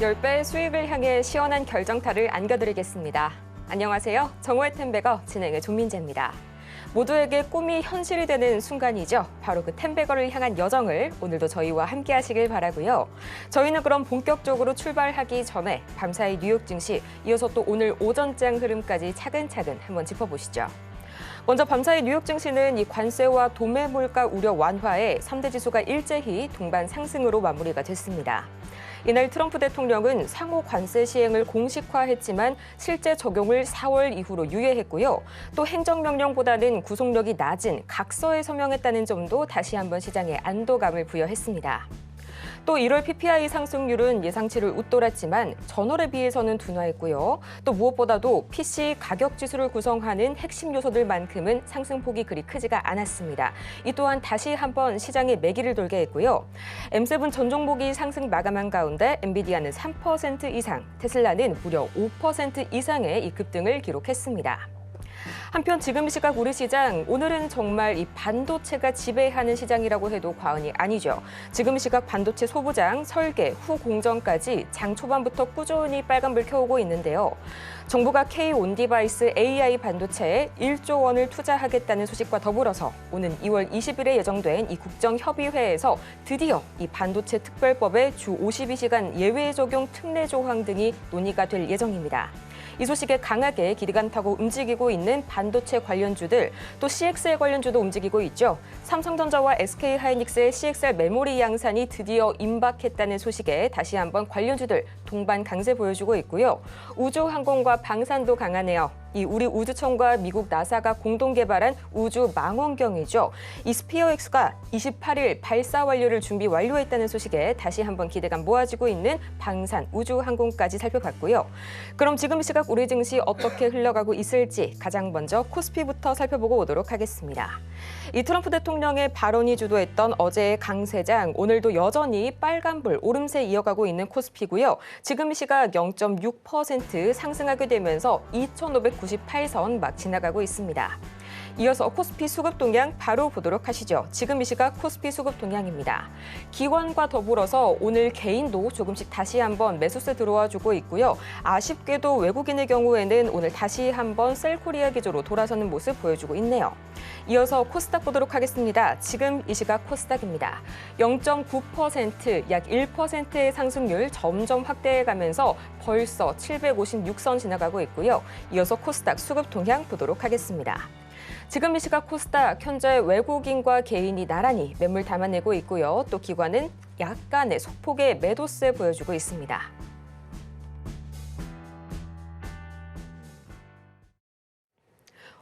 10배 수익을 향해 시원한 결정타를 안겨드리겠습니다. 안녕하세요. 정오의 텐베거 진행의 조민재입니다. 모두에게 꿈이 현실이 되는 순간이죠. 바로 그 텐베거를 향한 여정을 오늘도 저희와 함께 하시길 바라고요. 저희는 그럼 본격적으로 출발하기 전에 밤사이 뉴욕 증시, 이어서 또 오늘 오전장 흐름까지 차근차근 한번 짚어보시죠. 먼저 밤사이 뉴욕 증시는 이 관세와 도매 물가 우려 완화에 3대 지수가 일제히 동반 상승으로 마무리가 됐습니다. 이날 트럼프 대통령은 상호 관세 시행을 공식화했지만 실제 적용을 4월 이후로 유예했고요. 또 행정명령보다는 구속력이 낮은 각서에 서명했다는 점도 다시 한번 시장에 안도감을 부여했습니다. 또 1월 PPI 상승률은 예상치를 웃돌았지만 전월에 비해서는 둔화했고요. 또 무엇보다도 PC 가격 지수를 구성하는 핵심 요소들만큼은 상승폭이 그리 크지가 않았습니다. 이 또한 다시 한번 시장에 매기를 돌게 했고요. M7 전 종목이 상승 마감한 가운데 엔비디아는 3% 이상, 테슬라는 무려 5% 이상의 이 급등을 기록했습니다. 한편 지금 시각 우리 시장, 오늘은 정말 이 반도체가 지배하는 시장이라고 해도 과언이 아니죠. 지금 시각 반도체 소부장, 설계, 후 공정까지 장 초반부터 꾸준히 빨간불 켜오고 있는데요. 정부가 K-온디바이스 AI 반도체에 1조 원을 투자하겠다는 소식과 더불어서 오는 2월 20일에 예정된 이 국정협의회에서 드디어 이 반도체 특별법의 주 52시간 예외 적용 특례 조항 등이 논의가 될 예정입니다. 이 소식에 강하게 기대감 타고 움직이고 있는 반도체 관련주들, 또 CXL 관련주도 움직이고 있죠. 삼성전자와 SK하이닉스의 CXL 메모리 양산이 드디어 임박했다는 소식에 다시 한번 관련주들 동반 강세 보여주고 있고요. 우주항공과 방산도 강하네요. 이 우리 우주청과 미국 나사가 공동 개발한 우주 망원경이죠. 이 스피어X가 28일 발사 완료를 준비 완료했다는 소식에 다시 한번 기대감 모아지고 있는 방산, 우주항공까지 살펴봤고요. 그럼 지금 시각 우리 증시 어떻게 흘러가고 있을지 가장 먼저 코스피부터 살펴보고 오도록 하겠습니다. 이 트럼프 대통령의 발언이 주도했던 어제의 강세장, 오늘도 여전히 빨간불 오름세 이어가고 있는 코스피고요. 지금 시각 0.6% 상승하게 되면서 2,598선 막 지나가고 있습니다. 이어서 코스피 수급 동향 바로 보도록 하시죠. 지금 이 시각 코스피 수급 동향입니다. 기관과 더불어서 오늘 개인도 조금씩 다시 한번 매수세 들어와 주고 있고요. 아쉽게도 외국인의 경우에는 오늘 다시 한번 셀코리아 기조로 돌아서는 모습 보여주고 있네요. 이어서 코스닥 보도록 하겠습니다. 지금 이 시각 코스닥입니다. 0.9%, 약 1%의 상승률 점점 확대해가면서 벌써 756선 지나가고 있고요. 이어서 코스닥 수급 동향 보도록 하겠습니다. 지금 이 시각 코스닥, 현재 외국인과 개인이 나란히 매물 담아내고 있고요. 또 기관은 약간의 소폭의 매도세 보여주고 있습니다.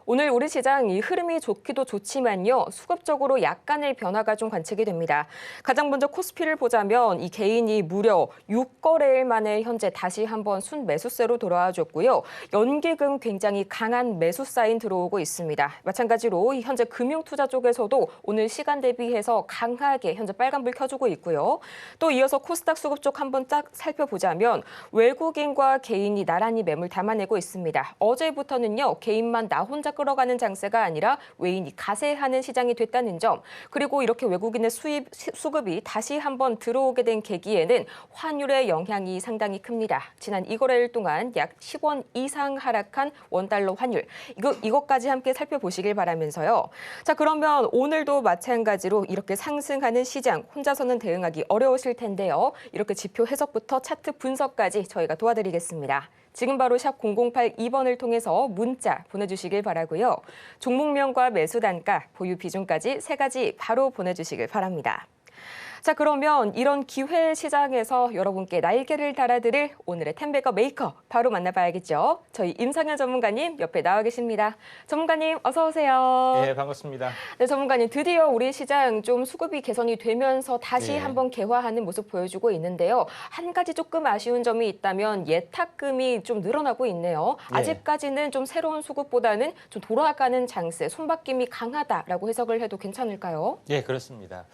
오늘 우리 시장 이 흐름이 좋기도 좋지만요. 수급적으로 약간의 변화가 좀 관측이 됩니다. 가장 먼저 코스피를 보자면 이 개인이 무려 6거래일 만에 현재 다시 한번 순매수세로 돌아와 줬고요. 연기금 굉장히 강한 매수 사인 들어오고 있습니다. 마찬가지로 현재 금융투자 쪽에서도 오늘 시간 대비해서 강하게 현재 빨간불 켜주고 있고요. 또 이어서 코스닥 수급 쪽 한번 딱 살펴보자면 외국인과 개인이 나란히 매물 담아내고 있습니다. 어제부터는요. 개인만 나 혼자 끌어가는 장세가 아니라 외인이 가세하는 시장이 됐다는 점, 그리고 이렇게 외국인의 수급이 다시 한번 들어오게 된 계기에는 환율의 영향이 상당히 큽니다. 지난 2거래일 동안 약 10원 이상 하락한 원달러 환율, 이것까지 함께 살펴보시길 바라면서요. 자, 그러면 오늘도 마찬가지로 이렇게 상승하는 시장 혼자서는 대응하기 어려우실 텐데요. 이렇게 지표 해석부터 차트 분석까지 저희가 도와드리겠습니다. 지금 바로 샵 0082번을 통해서 문자 보내주시길 바라고요. 종목명과 매수 단가, 보유 비중까지 세 가지 바로 보내주시길 바랍니다. 자, 그러면 이런 기회 시장에서 여러분께 날개를 달아드릴 오늘의 텐베거 메이커 바로 만나봐야겠죠. 저희 임상현 전문가님 옆에 나와 계십니다. 전문가님 어서 오세요. 네, 반갑습니다. 네, 전문가님 드디어 우리 시장 좀 수급이 개선이 되면서 다시 한번 개화하는 모습 보여주고 있는데요. 한 가지 조금 아쉬운 점이 있다면 예탁금이 좀 늘어나고 있네요. 아직까지는 좀 새로운 수급보다는 좀 돌아가는 장세, 손바뀜이 강하다라고 해석을 해도 괜찮을까요? 네, 그렇습니다.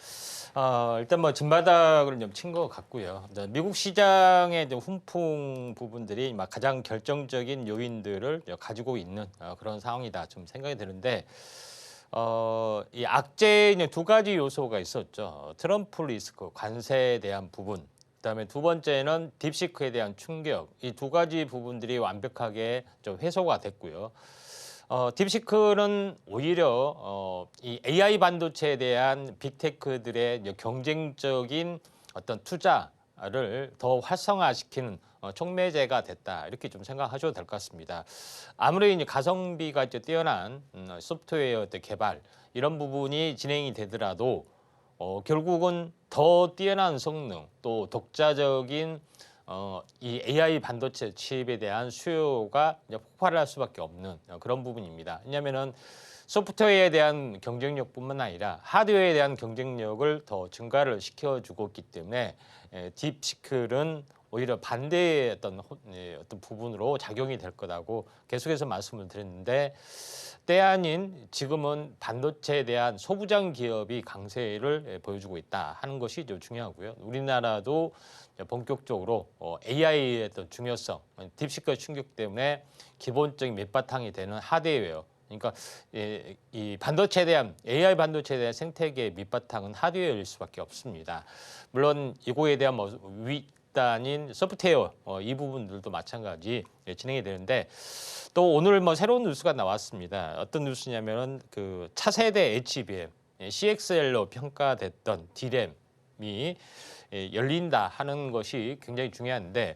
일단 뭐 진바닥을 좀 친 것 같고요. 미국 시장의 훈풍 부분들이 가장 결정적인 요인들을 가지고 있는 그런 상황이다 좀 생각이 드는데, 이 악재에 두 가지 요소가 있었죠. 트럼프 리스크, 관세에 대한 부분, 그다음에 두 번째는 딥시크에 대한 충격. 이 두 가지 부분들이 완벽하게 좀 해소가 됐고요. 딥시크는 오히려 이 AI 반도체에 대한 빅테크들의 이제 경쟁적인 어떤 투자를 더 활성화시키는 촉매제가 됐다 이렇게 좀 생각하셔도 될 것 같습니다. 아무리 이제 가성비가 이제 뛰어난 소프트웨어 개발 이런 부분이 진행이 되더라도 결국은 더 뛰어난 성능 또 독자적인 이 AI 반도체 칩에 대한 수요가 이제 폭발할 수밖에 없는 그런 부분입니다. 왜냐하면은 소프트웨어에 대한 경쟁력뿐만 아니라 하드웨어에 대한 경쟁력을 더 증가를 시켜주고 있기 때문에 딥시클은 오히려 반대의 어떤 부분으로 작용이 될 거라고 계속해서 말씀을 드렸는데 때 아닌 지금은 반도체에 대한 소부장 기업이 강세를 보여주고 있다 하는 것이 좀 중요하고요. 우리나라도 본격적으로 AI의 어떤 중요성, 딥시클 충격 때문에 기본적인 밑바탕이 되는 하드웨어, 그러니까 이 반도체에 대한 AI 반도체에 대한 생태계의 밑바탕은 하드웨어일 수밖에 없습니다. 물론 이거에 대한 윗단인 소프트웨어 이 부분들도 마찬가지 진행이 되는데 또 오늘 새로운 뉴스가 나왔습니다. 어떤 뉴스냐면은 그 차세대 HBM, CXL로 평가됐던 D램이 열린다 하는 것이 굉장히 중요한데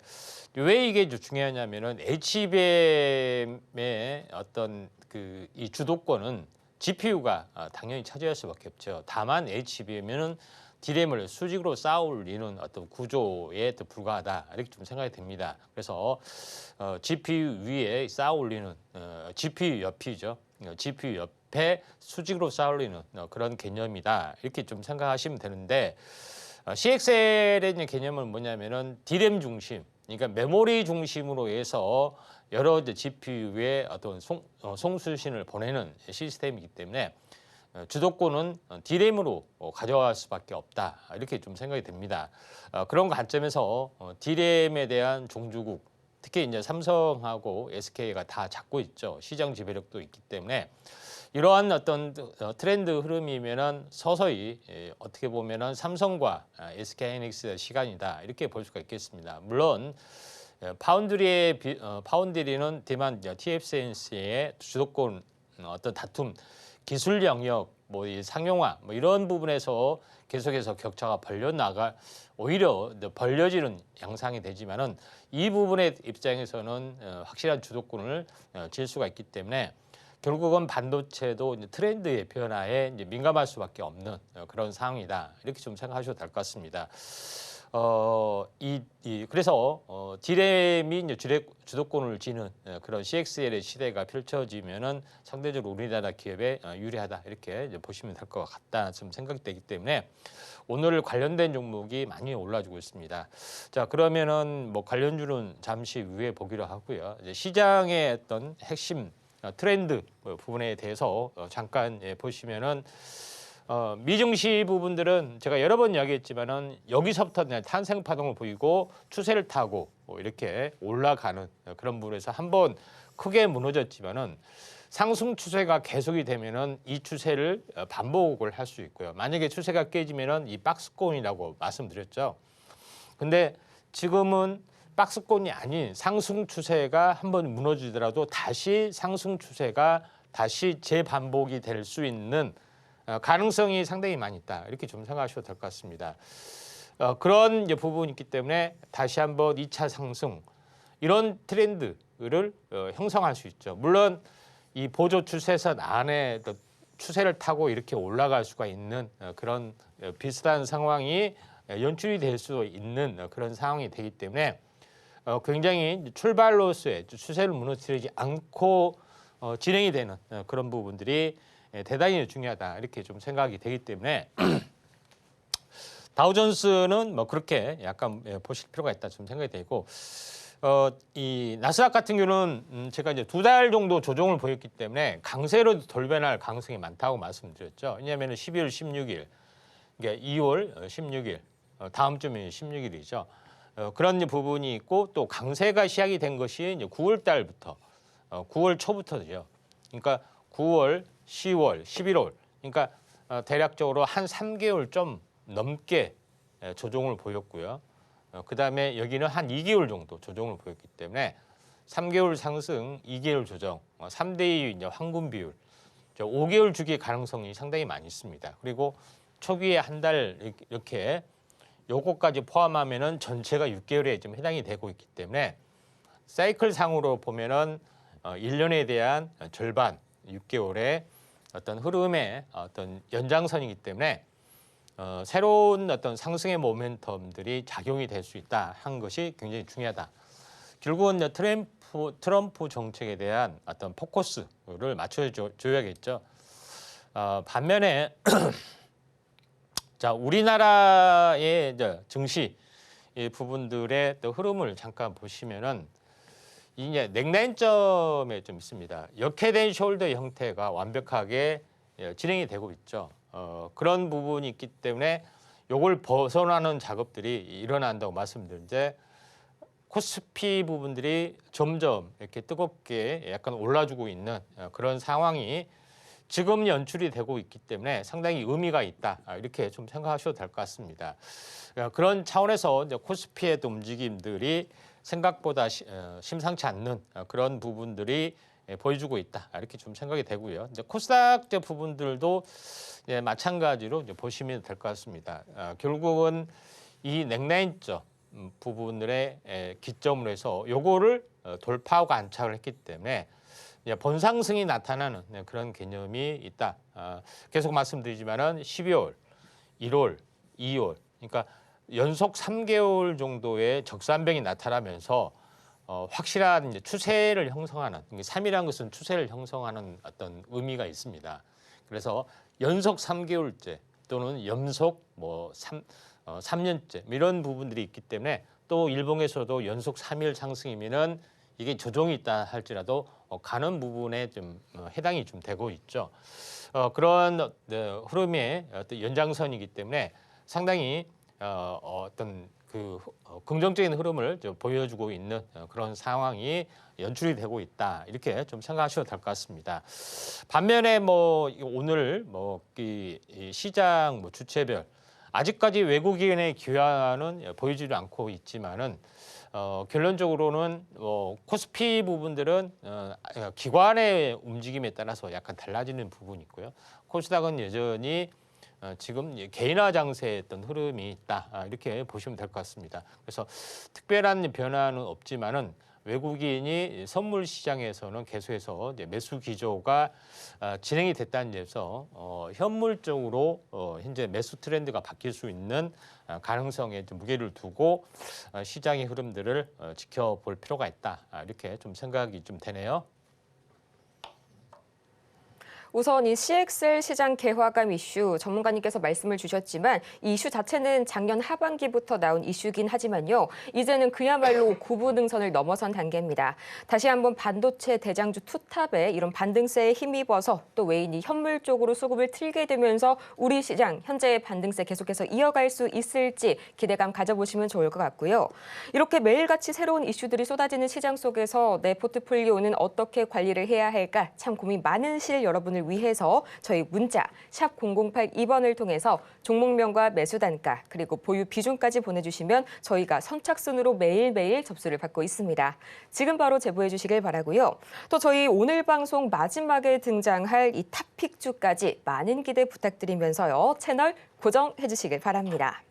왜 이게 중요하냐면은 HBM의 어떤 이 주도권은 GPU가 당연히 차지할 수밖에 없죠. 다만 HBM은 D램을 수직으로 쌓아 올리는 어떤 구조에 불과하다 이렇게 좀 생각이 됩니다. 그래서 GPU 위에 쌓아 올리는 GPU 옆이죠. GPU 옆에 수직으로 쌓아 올리는 그런 개념이다 이렇게 좀 생각하시면 되는데 CXL의 개념은 뭐냐면은 D램 중심, 그러니까 메모리 중심으로 해서 여러 GPU에 어떤 송수신을 보내는 시스템이기 때문에 주도권은 D램으로 가져갈 수밖에 없다 이렇게 좀 생각이 됩니다. 그런 관점에서 D램에 대한 종주국, 특히 이제 삼성하고 SK가 다 잡고 있죠. 시장 지배력도 있기 때문에 이러한 어떤 트렌드 흐름이면은 서서히 어떻게 보면은 삼성과 SK하이닉스의 시간이다 이렇게 볼 수가 있겠습니다. 물론 파운드리는 대만 TSMC의 주도권 어떤 다툼, 기술 영역, 이 상용화 이런 부분에서 계속해서 격차가 오히려 벌려지는 양상이 되지만은 이 부분의 입장에서는 확실한 주도권을 질 수가 있기 때문에 결국은 반도체도 이제 트렌드의 변화에 이제 민감할 수밖에 없는 그런 상황이다 이렇게 좀 생각하셔도 될 것 같습니다. 그래서 D램이 이제 주도권을 쥐는 그런 CXL의 시대가 펼쳐지면은 상대적으로 우리나라 기업에 유리하다 이렇게 이제 보시면 될 것 같다 좀 생각이 되기 때문에 오늘 관련된 종목이 많이 올라주고 있습니다. 자 그러면은 관련주는 잠시 후에 보기로 하고요. 이제 시장의 어떤 핵심 트렌드 부분에 대해서 잠깐 보시면은. 미증시 부분들은 제가 여러 번 이야기했지만은 여기서부터 탄생 파동을 보이고 추세를 타고 이렇게 올라가는 그런 부분에서 한번 크게 무너졌지만은 상승 추세가 계속이 되면은 이 추세를 반복을 할 수 있고요. 만약에 추세가 깨지면은 이 박스권이라고 말씀드렸죠. 근데 지금은 박스권이 아닌 상승 추세가 한번 무너지더라도 다시 상승 추세가 다시 재반복이 될 수 있는 가능성이 상당히 많이 있다 이렇게 좀 생각하셔도 될 것 같습니다. 그런 이제 부분이 있기 때문에 다시 한번 2차 상승 이런 트렌드를 형성할 수 있죠. 물론 이 보조 추세선 안에 추세를 타고 이렇게 올라갈 수가 있는 그런 비슷한 상황이 연출이 될 수 있는 그런 상황이 되기 때문에 굉장히 출발로서의 추세를 무너뜨리지 않고 진행이 되는 그런 부분들이 대단히 중요하다 이렇게 좀 생각이 되기 때문에 다우존스는 그렇게 약간 보실 필요가 있다 좀 생각이 되고 이 나스닥 같은 경우는 제가 이제 2달 정도 조정을 보였기 때문에 강세로 돌변할 가능성이 많다고 말씀드렸죠. 왜냐하면 12월 16일, 그러니까 2월 16일 다음 주면 16일이죠. 그런 부분이 있고 또 강세가 시작이 된 것이 이제 9월 달부터 9월 초부터죠. 그러니까 9월 10월, 11월, 그러니까 대략적으로 한 3개월 좀 넘게 조정을 보였고요. 그다음에 여기는 한 2개월 정도 조정을 보였기 때문에 3개월 상승, 2개월 조정, 3대2 이제 황금 비율, 5개월 주기 가능성이 상당히 많이 있습니다. 그리고 초기에 한 달 이렇게 요거까지 포함하면은 전체가 6개월에 좀 해당이 되고 있기 때문에 사이클 상으로 보면은 1년에 대한 절반 6개월의 어떤 흐름의 어떤 연장선이기 때문에 새로운 어떤 상승의 모멘텀들이 작용이 될 수 있다 한 것이 굉장히 중요하다. 결국은 트럼프 정책에 대한 어떤 포커스를 맞춰줘야겠죠. 반면에 자, 우리나라의 증시 이 부분들의 또 흐름을 잠깐 보시면은 이제 넥라인점에 좀 있습니다. 역회된 숄더 형태가 완벽하게 진행이 되고 있죠. 그런 부분이 있기 때문에 이걸 벗어나는 작업들이 일어난다고 말씀드렸는데 코스피 부분들이 점점 이렇게 뜨겁게 약간 올라주고 있는 그런 상황이 지금 연출이 되고 있기 때문에 상당히 의미가 있다. 이렇게 좀 생각하셔도 될 것 같습니다. 그런 차원에서 이제 코스피의 움직임들이 생각보다 심상치 않는 그런 부분들이 보여주고 있다. 이렇게 좀 생각이 되고요. 이제 코스닥 부분들도 마찬가지로 이제 보시면 될 것 같습니다. 결국은 이 넥라인점 부분들의 기점으로 해서 요거를 돌파하고 안착을 했기 때문에 본상승이 나타나는 그런 개념이 있다. 계속 말씀드리지만은 12월, 1월, 2월, 그러니까 연속 3개월 정도의 적산병이 나타나면서 확실한 이제 추세를 형성하는 3이라는 것은 추세를 형성하는 어떤 의미가 있습니다. 그래서 연속 3개월째 또는 연속 3년째 이런 부분들이 있기 때문에 또 일봉에서도 연속 3일 상승이면은 이게 조정이 있다 할지라도 가는 부분에 좀 해당이 좀 되고 있죠. 그런 흐름의 어떤 연장선이기 때문에 상당히 어떤 그 긍정적인 흐름을 보여주고 있는 그런 상황이 연출이 되고 있다. 이렇게 좀 생각하셔도 될 것 같습니다. 반면에 오늘 이 시장 주체별 아직까지 외국인의 기여는 보이지도 않고 있지만은 결론적으로는 코스피 부분들은 기관의 움직임에 따라서 약간 달라지는 부분이 있고요. 코스닥은 여전히 지금 개인화 장세의 어떤 흐름이 있다. 이렇게 보시면 될 것 같습니다. 그래서 특별한 변화는 없지만은 외국인이 선물 시장에서는 계속해서 이제 매수 기조가 진행이 됐다는 점에서 현물적으로 현재 매수 트렌드가 바뀔 수 있는 가능성에 좀 무게를 두고 시장의 흐름들을 지켜볼 필요가 있다. 이렇게 좀 생각이 좀 되네요. 우선 이 CXL 시장 개화감 이슈 전문가님께서 말씀을 주셨지만 이 이슈 자체는 작년 하반기부터 나온 이슈긴 하지만요. 이제는 그야말로 구부능선을 넘어선 단계입니다. 다시 한번 반도체 대장주 투탑에 이런 반등세에 힘입어서 또 외인이 현물 쪽으로 수급을 틀게 되면서 우리 시장 현재의 반등세 계속해서 이어갈 수 있을지 기대감 가져보시면 좋을 것 같고요. 이렇게 매일같이 새로운 이슈들이 쏟아지는 시장 속에서 내 포트폴리오는 어떻게 관리를 해야 할까 참 고민 많으실 여러분을 위해서 저희 문자 샵 0082번을 통해서 종목명과 매수 단가 그리고 보유 비중까지 보내주시면 저희가 선착순으로 매일매일 접수를 받고 있습니다. 지금 바로 제보해 주시길 바라고요. 또 저희 오늘 방송 마지막에 등장할 이 탑픽주까지 많은 기대 부탁드리면서요. 채널 고정해 주시길 바랍니다.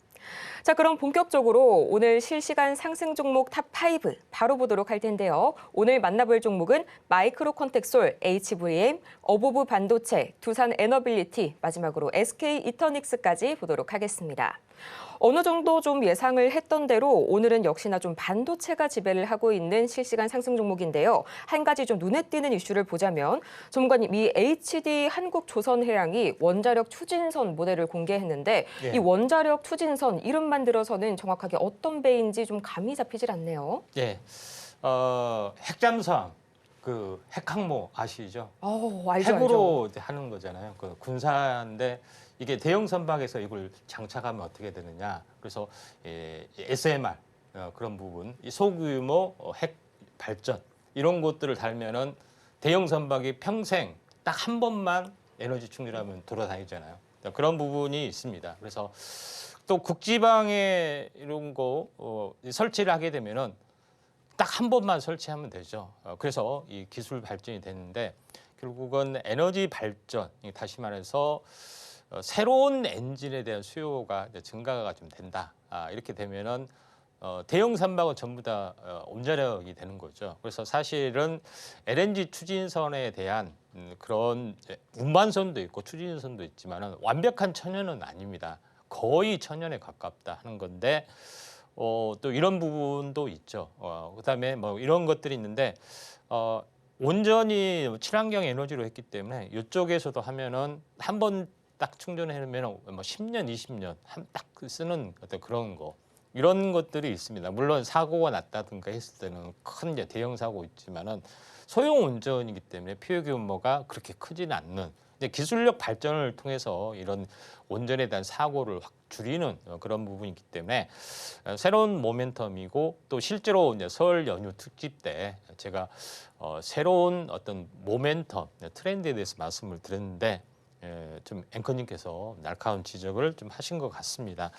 자, 그럼 본격적으로 오늘 실시간 상승 종목 탑5 바로 보도록 할 텐데요. 오늘 만나볼 종목은 마이크로 컨텍솔, HVM, 어보브 반도체, 두산 에너빌리티, 마지막으로 SK 이터닉스까지 보도록 하겠습니다. 어느 정도 좀 예상을 했던 대로 오늘은 역시나 좀 반도체가 지배를 하고 있는 실시간 상승 종목인데요. 한 가지 좀 눈에 띄는 이슈를 보자면 전문가님 이 HD 한국조선해양이 원자력 추진선 모델을 공개했는데 이 원자력 추진선 이름만 들어서는 정확하게 어떤 배인지 좀 감이 잡히질 않네요. 예, 핵잠수함 그 핵항모 아시죠? 알죠. 핵으로 이제 하는 거잖아요. 그 군사인데 이게 대형 선박에서 이걸 장착하면 어떻게 되느냐. 그래서 SMR 그런 부분, 이 소규모 핵 발전 이런 것들을 달면은 대형 선박이 평생 딱 한 번만 에너지 충전하면 돌아다니잖아요. 그런 부분이 있습니다. 그래서 또 국지방에 이런 거 설치를 하게 되면은 딱 한 번만 설치하면 되죠. 그래서 이 기술 발전이 됐는데 결국은 에너지 발전, 다시 말해서 새로운 엔진에 대한 수요가 이제 증가가 좀 된다. 이렇게 되면은 대형 선박은 전부 다 원자력이 되는 거죠. 그래서 사실은 LNG 추진선에 대한 그런 운반선도 있고 추진선도 있지만은 완벽한 천연은 아닙니다. 거의 천연에 가깝다 하는 건데 또 이런 부분도 있죠. 그다음에 뭐 이런 것들이 있는데 온전히 친환경 에너지로 했기 때문에 이쪽에서도 하면은 한 번 딱 충전해 놓으면 뭐 10년, 20년 딱 쓰는 어떤 그런 거. 이런 것들이 있습니다. 물론 사고가 났다든가 했을 때는 큰 이제 대형 사고 있지만은 소형 운전이기 때문에 피해 규모가 그렇게 크지는 않는 이제 기술력 발전을 통해서 이런 운전에 대한 사고를 확 줄이는 그런 부분이기 때문에 새로운 모멘텀이고 또 실제로 이제 설 연휴 특집 때 제가 새로운 어떤 모멘텀 트렌드에 대해서 말씀을 드렸는데 좀 앵커님께서 날카로운 지적을 좀 하신 것 같습니다.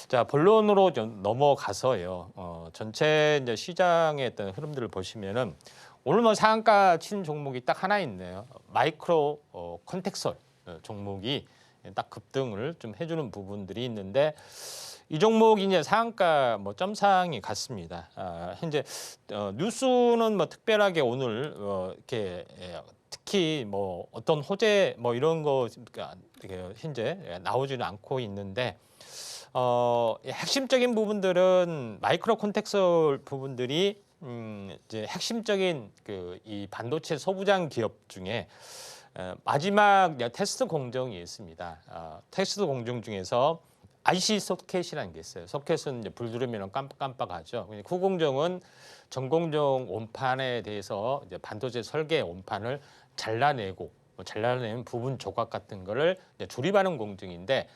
자, 본론으로 좀 넘어가서요. 전체 이제 시장의 어떤 흐름들을 보시면은 오늘 뭐 상한가 치는 종목이 딱 하나 있네요. 마이크로 컨텍설 종목이 딱 급등을 좀 해주는 부분들이 있는데 이 종목이 이제 상한가 뭐 점상이 같습니다. 현재 뉴스는 뭐 특별하게 오늘 이렇게 특히 뭐 어떤 호재 뭐 이런 거 현재 나오지는 않고 있는데 핵심적인 부분들은 마이크로 콘텍설 부분들이 이제 핵심적인 그 이 반도체 소부장 기업 중에 마지막 테스트 공정이 있습니다. 테스트 공정 중에서 IC 소켓이라는 게 있어요. 소켓은 이제 불 들으면 깜빡깜빡하죠. 후공정은 전공정 원판에 대해서 이제 반도체 설계 원판을 잘라내고 잘라낸 부분 조각 같은 거를 이제 조립하는 공정인데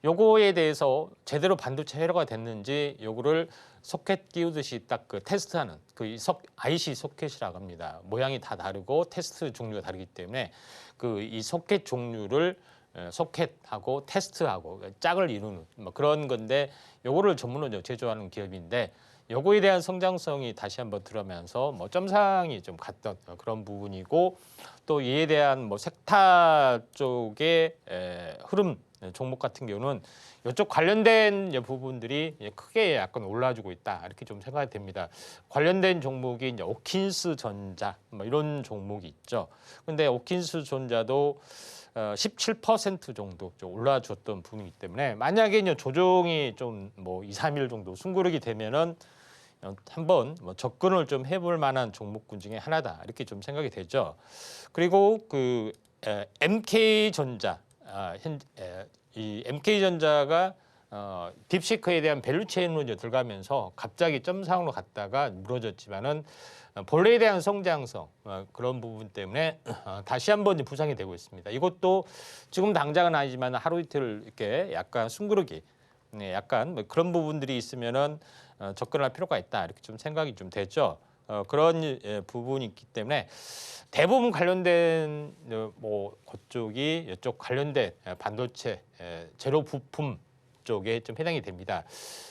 요거에 대해서 제대로 반도체 회로가 됐는지 요거를 소켓 끼우듯이 딱 그 테스트하는 그 IC 소켓이라고 합니다. 모양이 다 다르고 테스트 종류가 다르기 때문에 그 이 소켓 종류를 소켓하고 테스트하고 짝을 이루는 뭐 그런 건데 요거를 전문으로 제조하는 기업인데 요거에 대한 성장성이 다시 한번 들어가면서 뭐 점상이 좀 갔던 그런 부분이고 또 이에 대한 뭐 색타 쪽의 흐름 종목 같은 경우는 이쪽 관련된 부분들이 크게 약간 올라주고 있다 이렇게 좀 생각이 됩니다. 관련된 종목이 이제 오킨스 전자 뭐 이런 종목이 있죠. 근데 오킨스 전자도 17% 정도 좀 올라줬던 분이기 때문에 만약에 이제 조정이 좀 뭐 2, 3일 정도 숨고르게 되면은 한번 뭐 접근을 좀 해볼 만한 종목군 중에 하나다 이렇게 좀 생각이 되죠. 그리고 그 MK전자 이 MK전자가 딥시크에 대한 밸류체인으로 이제 들어가면서 갑자기 점상으로 갔다가 무너졌지만은 본래에 대한 성장성 그런 부분 때문에 다시 한번 부상이 되고 있습니다. 이것도 지금 당장은 아니지만 하루 이틀 이렇게 약간 숨구르기, 약간 뭐 그런 부분들이 있으면은 접근할 필요가 있다 이렇게 좀 생각이 좀 되죠. 그런 부분이 있기 때문에 대부분 관련된 뭐 그쪽이 이쪽 관련된 반도체 재료 부품 쪽에 좀 해당이 됩니다.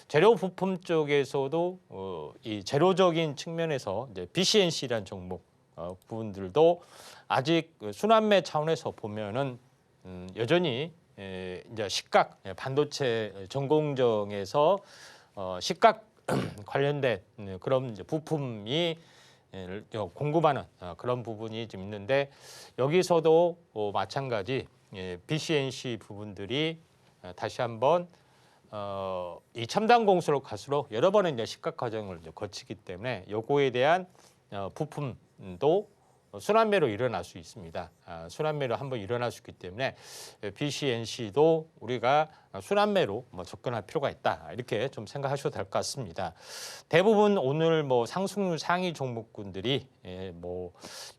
재료 부품 쪽에서도 이 재료적인 측면에서 이제 BCNC라는 종목 부분들도 아직 순환매 차원에서 보면은 여전히 이제 식각 반도체 전공정에서 식각 관련된 그런 이제 부품이 공급하는 그런 부분이 좀 있는데 여기서도 마찬가지 BCNC 부분들이 다시 한번 이 첨단 공수로 갈수록 여러 번의 이제 식각 과정을 이제 거치기 때문에 요거에 대한 부품도 순환매로 일어날 수 있습니다. 순환매로 한번 일어날 수 있기 때문에 BCNC도 우리가 순환매로 뭐 접근할 필요가 있다 이렇게 좀 생각하셔도 될 것 같습니다. 대부분 오늘 뭐 상승률 상위 종목군들이 뭐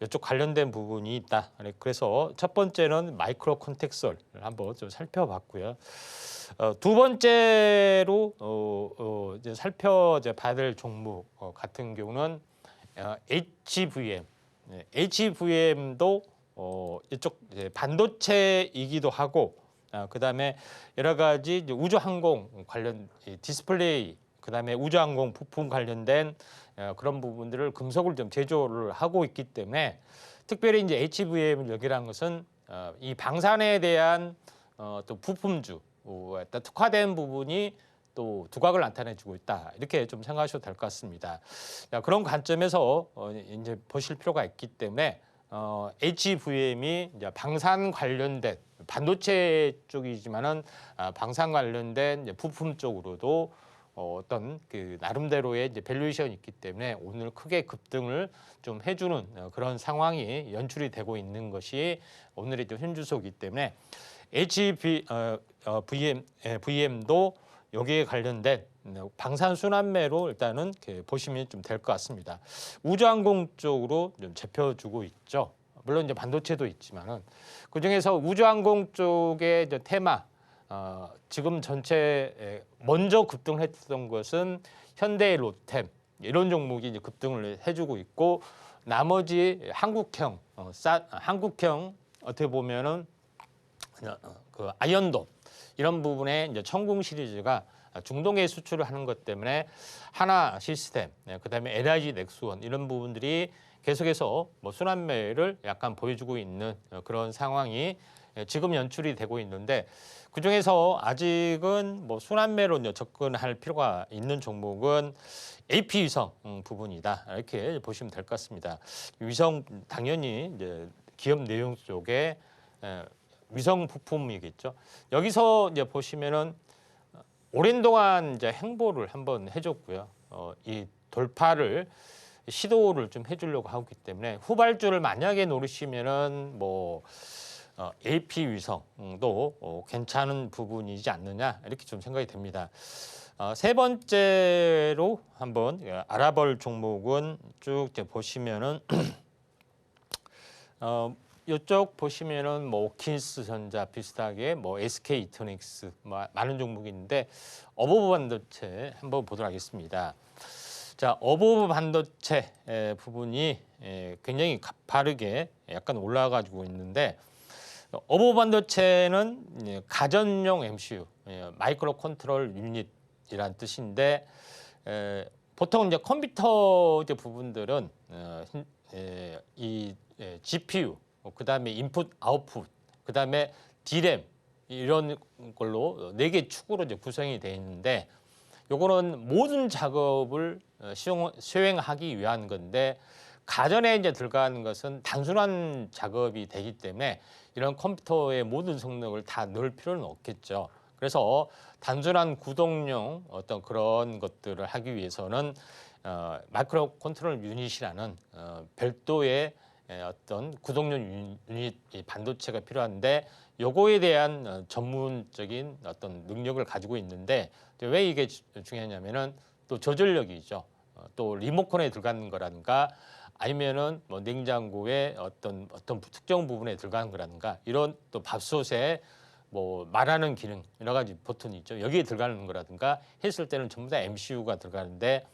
이쪽 관련된 부분이 있다. 그래서 첫 번째는 마이크로 콘텍설을 한번 좀 살펴봤고요. 두 번째로 이제 살펴봐야 될 종목 같은 경우는 HVM. HVM도 이쪽 반도체이기도 하고 그다음에 여러 가지 이제 우주항공 관련 디스플레이, 그다음에 우주항공 부품 관련된 그런 부분들을 금속을 좀 제조를 하고 있기 때문에 특별히 이제 HVM 여기라는 것은 이 방산에 대한 또 부품주 특화된 부분이 또 두각을 나타내주고 있다, 이렇게 좀 생각하셔도 될 것 같습니다. 그런 관점에서 이제 보실 필요가 있기 때문에 HVM이 이제 방산 관련된 반도체 쪽이지만은 방산 관련된 이제 부품 쪽으로도 어떤 그 나름대로의 이제 밸류에이션이 있기 때문에 오늘 크게 급등을 좀 해주는 그런 상황이 연출이 되고 있는 것이 오늘의 현주소이기 때문에 VM도 여기에 관련된 방산순환매로 일단은 보시면 좀 될 것 같습니다. 우주항공 쪽으로 좀 잡혀주고 있죠. 물론 이제 반도체도 있지만은 그 중에서 우주항공 쪽의 이제 테마, 지금 전체 먼저 급등했던 것은 현대, 롯템 이런 종목이 이제 급등을 해주고 있고, 나머지 한국형 어떻게 보면은 그 아이언돔 이런 부분에 이제 천궁 시리즈가 중동에 수출을 하는 것 때문에 하나 시스템, 그다음에 LIG 넥스원 이런 부분들이 계속해서 뭐 순환매를 약간 보여주고 있는 그런 상황이 지금 연출이 되고 있는데, 그 중에서 아직은 뭐 순환매로 이제 접근할 필요가 있는 종목은 AP 위성 부분이다, 이렇게 보시면 될 것 같습니다. 위성 당연히 이제 기업 내용 쪽에 위성 부품이겠죠. 여기서 이제 보시면은 오랜 동안 이제 행보를 한번 해줬고요. 이 돌파를 시도를 좀 해주려고 하기 때문에 후발주를 만약에 노리시면은 뭐 AP 위성도 괜찮은 부분이지 않느냐, 이렇게 좀 생각이 됩니다. 세 번째로 한번 알아볼 종목은 쭉 이제 보시면은 이쪽 보시면은 뭐 오킨스전자 비슷하게 뭐 SK 이터닉스 많은 종목이 있는데 어버브 반도체 한번 보도록 하겠습니다. 자, 어버브 반도체 부분이 굉장히 가파르게 약간 올라가지고 있는데, 어버브 반도체는 가전용 MCU, 마이크로 컨트롤 유닛이란 뜻인데, 보통 이제 컴퓨터 이제 부분들은 이 GPU, 그다음에 인풋, 아웃풋, 그다음에 D램 이런 걸로 4개 축으로 이제 구성이 되어 있는데, 요거는 모든 작업을 수행하기 위한 건데, 가전에 이제 들어가는 것은 단순한 작업이 되기 때문에 이런 컴퓨터의 모든 성능을 다 넣을 필요는 없겠죠. 그래서 단순한 구동용 어떤 그런 것들을 하기 위해서는 마이크로 컨트롤 유닛이라는 별도의 어떤 구동용 유닛 반도체가 필요한데, 요거에 대한 전문적인 어떤 능력을 가지고 있는데, 왜 이게 중요하냐면은 또 저전력이죠. 또 리모컨에 들어가는 거라든가 아니면은 뭐 냉장고에 어떤 특정 부분에 들어가는 거라든가, 이런 또 밥솥에 뭐 말하는 기능 여러 가지 버튼이 있죠. 여기에 들어가는 거라든가 했을 때는 전부 다 MCU가 들어가는데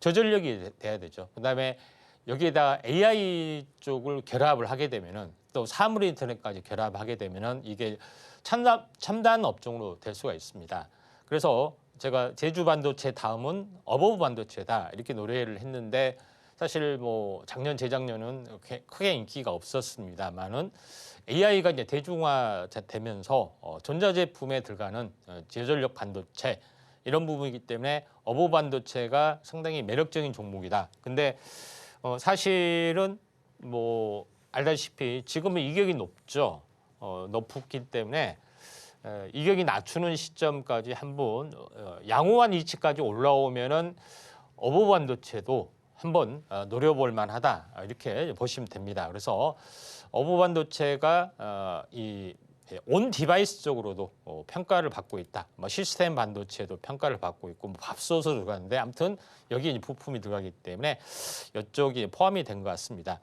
저전력이 돼야 되죠. 그다음에 여기에다 AI 쪽을 결합을 하게 되면은, 또 사물 인터넷까지 결합하게 되면은 이게 첨단 업종으로 될 수가 있습니다. 그래서 제가 제주 반도체 다음은 어버브 반도체다, 이렇게 노래를 했는데, 사실 뭐 작년 재작년은 크게 인기가 없었습니다만은 AI가 이제 대중화되면서 전자제품에 들어가는 저전력 반도체 이런 부분이기 때문에 어버브 반도체가 상당히 매력적인 종목이다. 근데 사실은 뭐 알다시피 지금은 이격이 높죠. 높기 때문에 이격이 낮추는 시점까지 한번 양호한 위치까지 올라오면은 어버브 반도체도 한번 노려볼 만하다, 이렇게 보시면 됩니다. 그래서 어버브 반도체가 이 온 디바이스 쪽으로도 평가를 받고 있다. 뭐 시스템 반도체도 평가를 받고 있고, 뭐 밥솥으로 들어가는데 아무튼 여기 이제 부품이 들어가기 때문에 이쪽이 포함이 된 것 같습니다.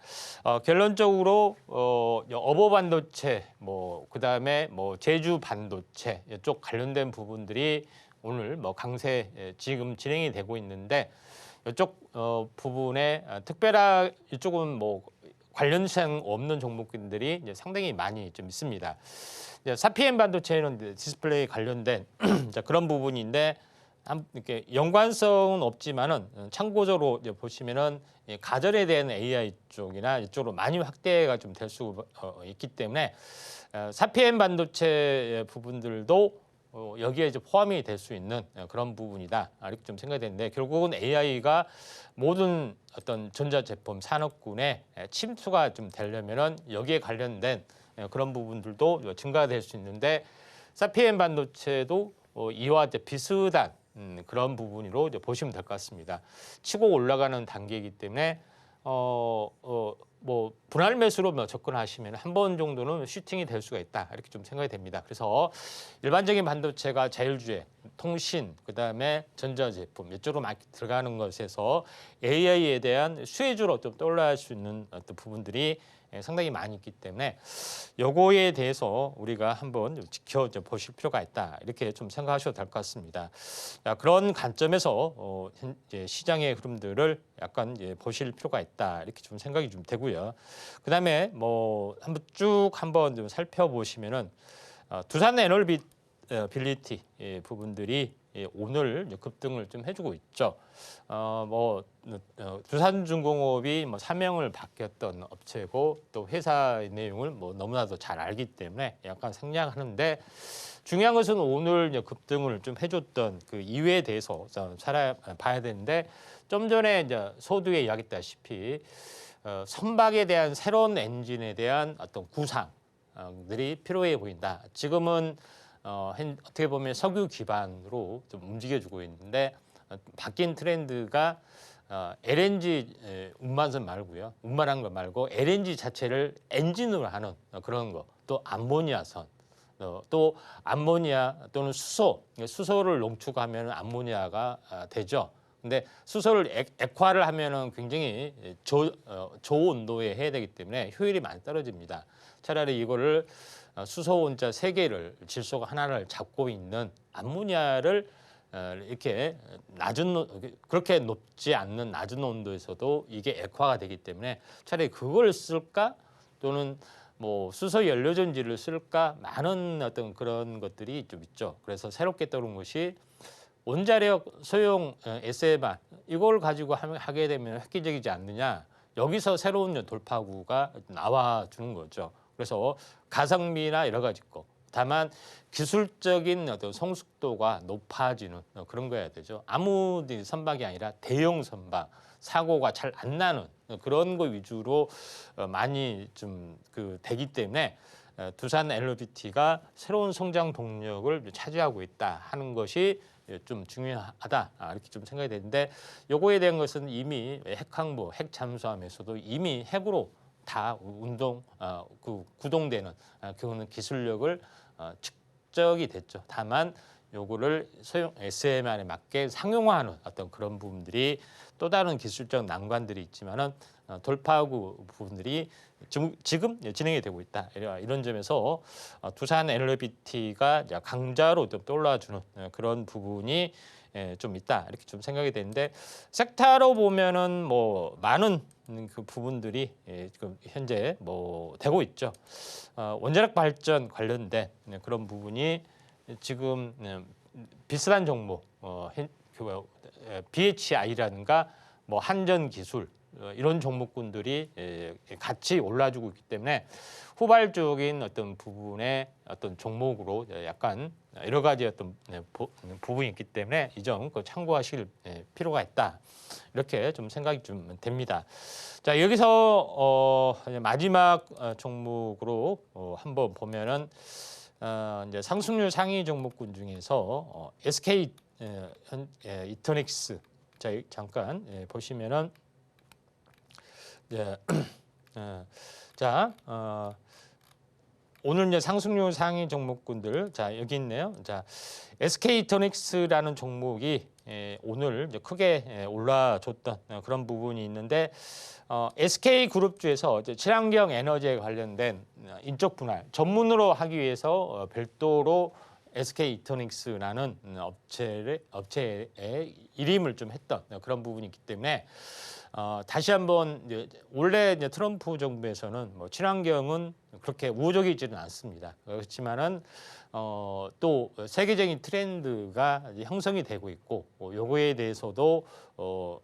결론적으로 어버브 반도체, 뭐 그다음에 뭐 제주 반도체 이쪽 관련된 부분들이 오늘 뭐 강세 지금 진행이 되고 있는데, 이쪽 부분에 특별한 이쪽은 뭐 관련성 없는 종목들이 이제 상당히 많이 좀 있습니다. 이제 사피엔 반도체는 이제 디스플레이 관련된 자, 그런 부분인데 이렇게 연관성은 없지만은 참고적으로 이제 보시면은 가전에 대한 AI 쪽이나 이쪽으로 많이 확대가 좀 될 수 있기 때문에 사피엔 반도체 부분들도 여기에 이제 포함이 될 수 있는 그런 부분이다 이렇게 좀 생각이 되는데 결국은 AI가 모든 어떤 전자제품 산업군에 침투가 좀 되려면은 여기에 관련된 그런 부분들도 증가될 수 있는데 사피엔 반도체도 이와 이제 비슷한 그런 부분으로 이제 보시면 될 것 같습니다. 치고 올라가는 단계이기 때문에 뭐 분할 매수로 접근하시면 한 번 정도는 슈팅이 될 수가 있다 이렇게 좀 생각이 됩니다. 그래서 일반적인 반도체가 자율주행, 통신, 그다음에 전자제품 이쪽으로 많이 들어가는 것에서 AI에 대한 수혜주로 좀 떠올릴 수 있는 어떤 부분들이 상당히 많이 있기 때문에 요거에 대해서 우리가 한번 지켜보실 필요가 있다 이렇게 좀 생각하셔도 될 것 같습니다. 자, 그런 관점에서 이제 시장의 흐름들을 약간 보실 필요가 있다 이렇게 좀 생각이 좀 되고요. 그다음에 뭐 한번 좀 살펴보시면은 두산 에너빌리티 부분들이 오늘 급등을 좀 해주고 있죠. 두산중공업이 뭐 사명을 바뀌었던 업체고 또 회사의 내용을 뭐 너무나도 잘 알기 때문에 약간 생략하는데 중요한 것은 오늘 급등을 좀 해줬던 그 이유에 대해서 봐야 되는데 좀 전에 이제 소두에 이야기했다시피 선박에 대한 새로운 엔진에 대한 어떤 구상들이 필요해 보인다. 지금은 어떻게 보면 석유 기반으로 좀 움직여주고 있는데 바뀐 트렌드가 LNG 운반선 말고요. 운반한 거 말고 LNG 자체를 엔진으로 하는 그런 거. 또 암모니아선. 또 암모니아 또는 수소를 농축하면 암모니아가 되죠. 근데 수소를 액화를 하면은 굉장히 저온도에 해야 되기 때문에 효율이 많이 떨어집니다. 차라리 이거를 수소 원자 3개를 질소 하나를 잡고 있는 암모니아를 이렇게 그렇게 높지 않는 낮은 온도에서도 이게 액화가 되기 때문에 차라리 그걸 쓸까 또는 뭐 수소 연료 전지를 쓸까 많은 어떤 그런 것들이 좀 있죠. 그래서 새롭게 떠오른 것이 원자력 소형 SMR 이걸 가지고 하게 되면 획기적이지 않느냐. 여기서 새로운 돌파구가 나와주는 거죠. 그래서 가성비나 여러 가지 거. 다만 기술적인 어떤 성숙도가 높아지는 그런 거여야 되죠. 아무 선박이 아니라 대형 선박, 사고가 잘 안 나는 그런 거 위주로 많이 좀 되기 때문에 두산 엘리베이터가 새로운 성장 동력을 차지하고 있다 하는 것이 좀 중요하다 이렇게 좀 생각이 되는데 요거에 대한 것은 이미 핵항모, 핵 잠수함에서도 이미 핵으로 다 구동되는 그거는 기술력을 축적이 됐죠. 다만 요거를 소형 SMR에 맞게 상용화하는 어떤 그런 부분들이 또 다른 기술적 난관들이 있지만은 돌파구 부분들이 지금 진행이 되고 있다. 이런 점에서 두산 엘리베이터가 강자로 좀 떠올라주는 그런 부분이 좀 있다. 이렇게 좀 생각이 되는데 섹터로 보면은 뭐 많은 그 부분들이 지금 현재 뭐 되고 있죠. 원자력 발전 관련된 그런 부분이 지금 비슷한 종목, BHI라든가 뭐 한전기술 이런 종목군들이 같이 올라주고 있기 때문에 후발적인 어떤 부분의 어떤 종목으로 약간 여러 가지 어떤 부분이 있기 때문에 이 점 참고하실 필요가 있다. 이렇게 좀 생각이 좀 됩니다. 자, 여기서 마지막 종목으로 한번 보면은 이제 상승률 상위 종목군 중에서 SK 이터닉스 자 잠깐 보시면은 오늘 이제 상승률 상위 종목군들 자 여기 있네요. 자 SK 이터닉스라는 종목이 오늘 이제 크게 올라줬던 그런 부분이 있는데 SK 그룹주에서 친환경 에너지에 관련된 인적 분할 전문으로 하기 위해서 별도로 SK 이터닉스라는 업체의 이름을 좀 했던 그런 부분이 있기 때문에 다시 한번 원래 이제 트럼프 정부에서는 뭐 친환경은 그렇게 우호적이지는 않습니다. 그렇지만은 또 세계적인 트렌드가 이제 형성이 되고 있고 요거에 대해서도 또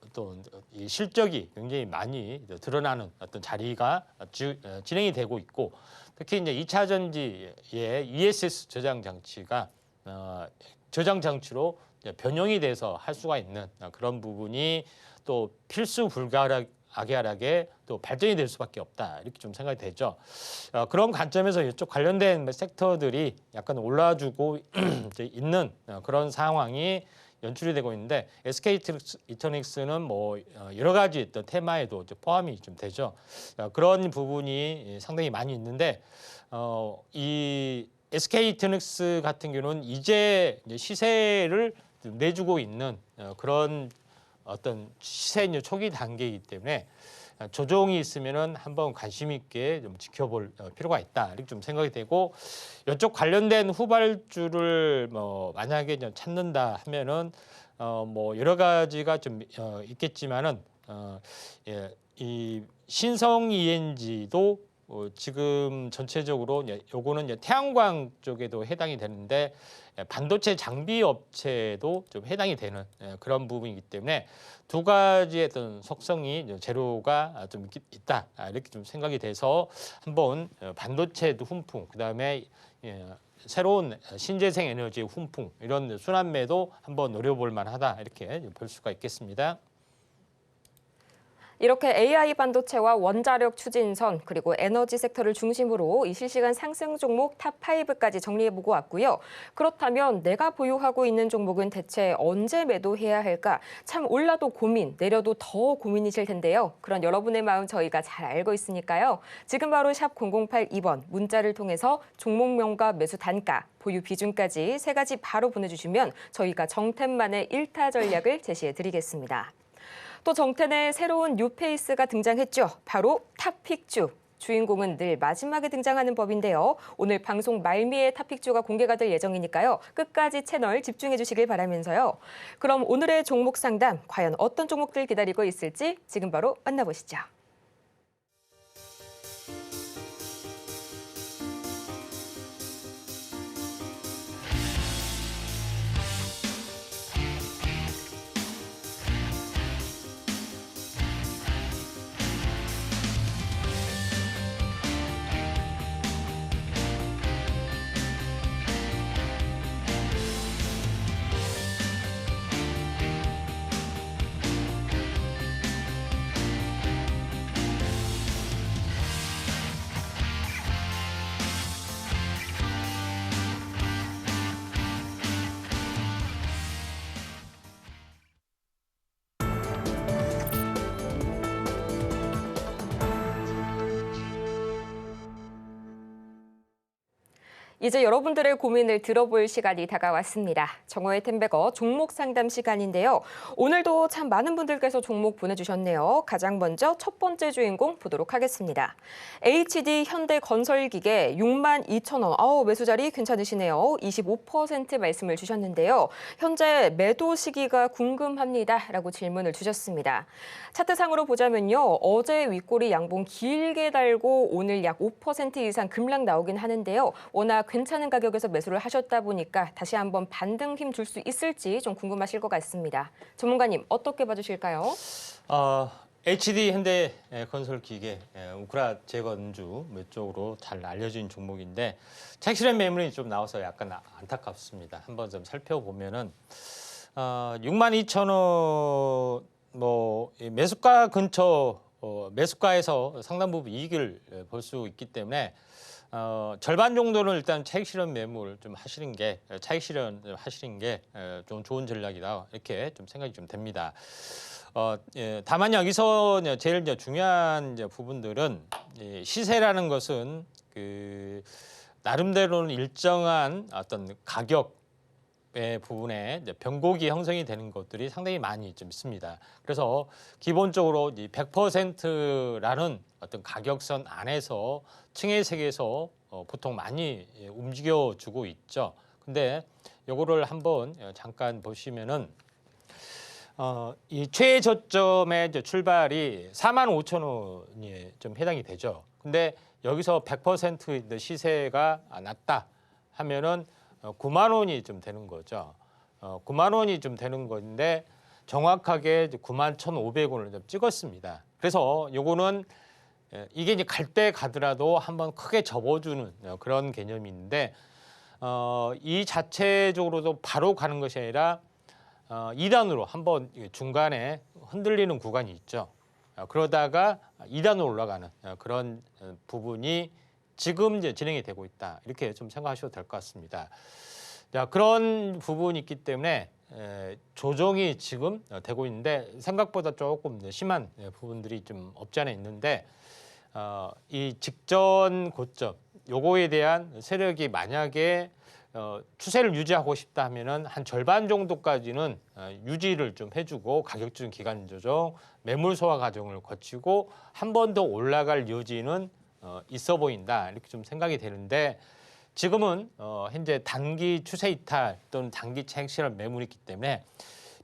이 실적이 굉장히 많이 드러나는 어떤 자리가 진행이 되고 있고 특히 이제 2차 전지의 ESS 저장 장치가 저장 장치로 변형이 돼서 할 수가 있는 그런 부분이 또 필수 불가하게 또 발전이 될 수밖에 없다 이렇게 좀 생각이 되죠. 그런 관점에서 이쪽 관련된 섹터들이 약간 올라주고 있는 그런 상황이 연출이 되고 있는데 SK이터닉스는 뭐 여러 가지 어떤 테마에도 포함이 좀 되죠. 그런 부분이 상당히 많이 있는데 이 SK이터닉스 같은 경우는 이제 시세를 내주고 있는 그런 어떤 시세 초기 단계이기 때문에 조정이 있으면은 한번 관심 있게 좀 지켜볼 필요가 있다 이렇게 좀 생각이 되고 이쪽 관련된 후발주를 뭐 만약에 좀 찾는다 하면은 뭐 여러 가지가 좀 있겠지만은 이 신성 ENG도 지금 전체적으로 요거는 이제 태양광 쪽에도 해당이 되는데 반도체 장비 업체도 좀 해당이 되는 그런 부분이기 때문에 두 가지의 어떤 속성이 재료가 좀 있다 이렇게 좀 생각이 돼서 한번 반도체도 훈풍 그다음에 새로운 신재생 에너지 훈풍 이런 순환매도 한번 노려볼 만하다 이렇게 볼 수가 있겠습니다. 이렇게 AI 반도체와 원자력 추진선 그리고 에너지 섹터를 중심으로 이 실시간 상승 종목 탑5까지 정리해보고 왔고요. 그렇다면 내가 보유하고 있는 종목은 대체 언제 매도해야 할까? 참 올라도 고민, 내려도 더 고민이실 텐데요. 그런 여러분의 마음 저희가 잘 알고 있으니까요. 지금 바로 샵 0082번 문자를 통해서 종목명과 매수 단가, 보유 비중까지 세 가지 바로 보내주시면 저희가 정템만의 1타 전략을 제시해드리겠습니다. 또 정텐의 새로운 뉴페이스가 등장했죠. 바로 탑픽주. 주인공은 늘 마지막에 등장하는 법인데요. 오늘 방송 말미에 탑픽주가 공개가 될 예정이니까요. 끝까지 채널 집중해 주시길 바라면서요. 그럼 오늘의 종목 상담, 과연 어떤 종목들 기다리고 있을지 지금 바로 만나보시죠. 이제 여러분들의 고민을 들어볼 시간이 다가왔습니다. 정호의 템베거 종목 상담 시간인데요. 오늘도 참 많은 분들께서 종목 보내주셨네요. 가장 먼저 첫 번째 주인공 보도록 하겠습니다. HD 현대건설기계 62,000원. 매수 자리 괜찮으시네요. 25% 말씀을 주셨는데요. 현재 매도 시기가 궁금합니다라고 질문을 주셨습니다. 차트상으로 보자면요. 어제 윗꼬리 양봉 길게 달고 오늘 약 5% 이상 급락 나오긴 하는데요. 워낙 괜찮은 가격에서 매수를 하셨다 보니까 다시 한번 반등 힘 줄 수 있을지 좀 궁금하실 것 같습니다. 전문가님 어떻게 봐주실까요? HD 현대건설기계 우크라 재건주 쪽으로 잘 알려진 종목인데 차익 실현 매물이 좀 나와서 약간 안타깝습니다. 한번 좀 살펴보면은 62,000원 뭐 매수가 근처 매수가에서 상당 부분 이익을 볼 수 있기 때문에 절반 정도는 일단 차익 실현 매물 좀 하시는 게 차익 실현 하시는 게 좀 좋은 전략이다 이렇게 좀 생각이 좀 됩니다. 다만 여기서 제일 중요한 부분들은 시세라는 것은 그 나름대로는 일정한 어떤 가격의 부분에 변곡이 형성이 되는 것들이 상당히 많이 좀 있습니다. 그래서 기본적으로 100%라는 어떤 가격선 안에서 층의 세계에서 보통 많이 움직여주고 있죠. 근데 요거를 한번 잠깐 보시면은 이 최저점의 이제 출발이 45,000원이 좀 해당이 되죠. 근데 여기서 100% 시세가 낮다 하면은 9만 원이 좀 되는 거죠. 9만 원이 좀 되는 건데 정확하게 9만 1,500원을 좀 찍었습니다. 그래서 요거는 이게 이제 갈 때 가더라도 한번 크게 접어주는 그런 개념인데 이 자체적으로도 바로 가는 것이 아니라 2단으로 한번 중간에 흔들리는 구간이 있죠. 그러다가 2단으로 올라가는 그런 부분이 지금 이제 진행이 되고 있다. 이렇게 좀 생각하셔도 될 것 같습니다. 자, 그런 부분이 있기 때문에 조정이 지금 되고 있는데 생각보다 조금 심한 부분들이 좀 없지 않아 있는데 이 직전 고점 요거에 대한 세력이 만약에 추세를 유지하고 싶다 하면은 한 절반 정도까지는 유지를 좀 해주고 가격적인 기간 조정, 매물 소화 과정을 거치고 한 번 더 올라갈 여지는 있어 보인다 이렇게 좀 생각이 되는데 지금은 현재 단기 추세 이탈 또는 단기 차익 실현 매물이 있기 때문에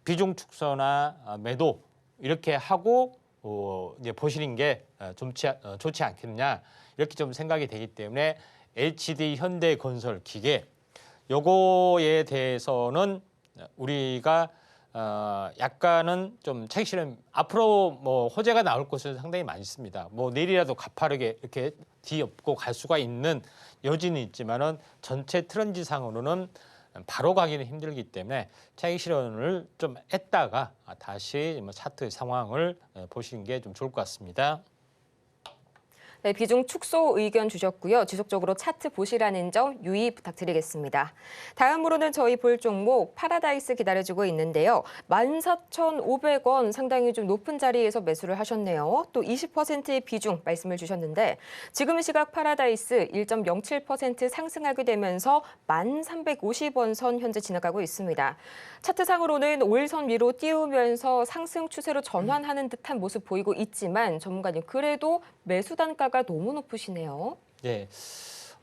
비중 축소나 매도 이렇게 하고 이제 보시는 게 좋지 않겠느냐 이렇게 좀 생각이 되기 때문에 HD 현대건설 기계 요거에 대해서는 우리가 약간은 좀 차익 실현 앞으로 뭐 호재가 나올 것은 상당히 많이 있습니다. 뭐 내일이라도 가파르게 이렇게 뒤엎고 갈 수가 있는 여지는 있지만은 전체 트렌드상으로는 바로 가기는 힘들기 때문에 차익 실현을 좀 했다가 다시 차트 상황을 보시는 게 좀 좋을 것 같습니다. 네, 비중 축소 의견 주셨고요. 지속적으로 차트 보시라는 점 유의 부탁드리겠습니다. 다음으로는 저희 볼 종목 파라다이스 기다려주고 있는데요. 14,500원 상당히 좀 높은 자리에서 매수를 하셨네요. 또 20%의 비중 말씀을 주셨는데 지금 시각 파라다이스 1.07% 상승하게 되면서 1,350원 선 현재 지나가고 있습니다. 차트상으로는 5일선 위로 띄우면서 상승 추세로 전환하는 듯한 모습 보이고 있지만 전문가님 그래도 매수 단가가 너무 높으시네요. 네,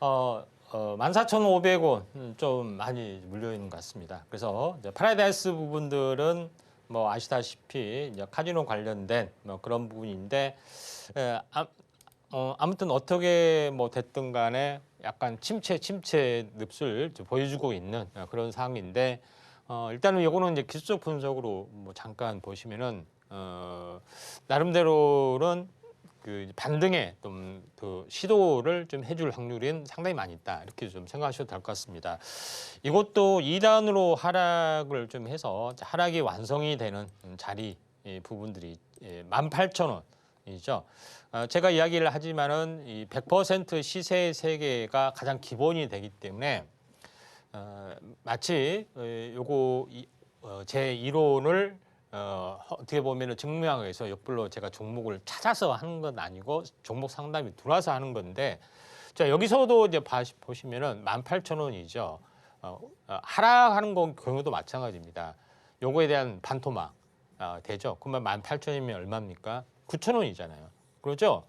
14,500원 좀 많이 물려 있는 것 같습니다. 그래서 이제 파라다이스 부분들은 뭐 아시다시피 이제 카지노 관련된 뭐 그런 부분인데 아무튼 어떻게 뭐 됐든 간에 약간 침체 늪을 보여주고 있는 그런 상황인데 일단은 이거는 이제 기술적 분석으로 뭐 잠깐 보시면은 나름대로는 그 반등에 좀 그 시도를 좀 해줄 확률은 상당히 많이 있다 이렇게 좀 생각하셔도 될 것 같습니다. 이것도 2단으로 하락을 좀 해서 하락이 완성이 되는 자리 부분들이 18,000원이죠. 제가 이야기를 하지만은 이 100% 시세 세계가 가장 기본이 되기 때문에 마치 요거 제 이론을 어떻게 보면은 증명하기 위해서 옆불로 제가 종목을 찾아서 하는 건 아니고 종목 상담이 들어와서 하는 건데 자 여기서도 이제 보시면은 18,000원이죠. 하락하는 건 경우도 마찬가지입니다. 요거에 대한 반토막 되죠. 그러면 18,000원이면 얼마입니까? 9,000원이잖아요. 그렇죠?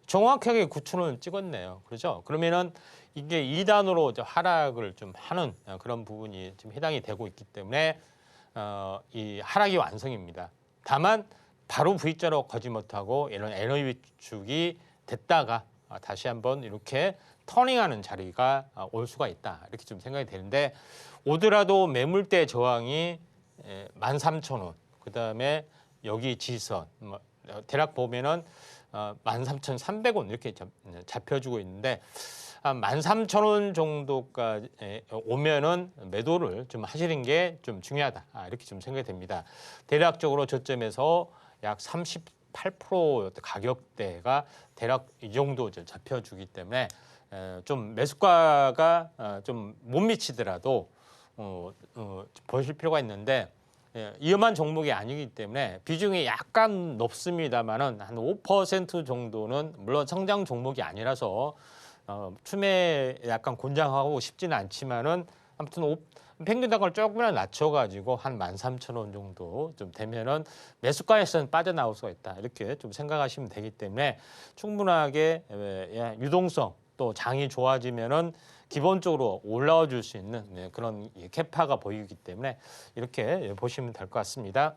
정확하게 9,000원을 찍었네요. 그렇죠? 그러면은 이게 2단으로 하락을 좀 하는 그런 부분이 지금 해당이 되고 있기 때문에 이 하락이 완성입니다. 다만 바로 V자로 거지 못하고 이런 에너지 위축이 됐다가 다시 한번 이렇게 터닝하는 자리가 올 수가 있다. 이렇게 좀 생각이 되는데 오더라도 매물대 저항이 13,000원, 그다음에 여기 지선 대략 보면은 13,300원 이렇게 잡혀주고 있는데 한 13,000원 정도까지 오면은 매도를 좀 하시는 게 좀 중요하다. 이렇게 좀 생각이 됩니다. 대략적으로 저점에서 약 38% 가격대가 대략 이 정도 잡혀주기 때문에 좀 매수가가 좀 못 미치더라도 보실 필요가 있는데 위험한 종목이 아니기 때문에 비중이 약간 높습니다만은 한 5% 정도는 물론 성장 종목이 아니라서 춤에 약간 곤장하고 싶지는 않지만은 아무튼 평균 단가를 조금이나 낮춰가지고 한 13,000원 정도 좀 되면은 매수가에서는 빠져나올 수가 있다 이렇게 좀 생각하시면 되기 때문에 충분하게 유동성 또 장이 좋아지면은 기본적으로 올라와 줄 수 있는 그런 캐파가 보이기 때문에 이렇게 보시면 될 것 같습니다.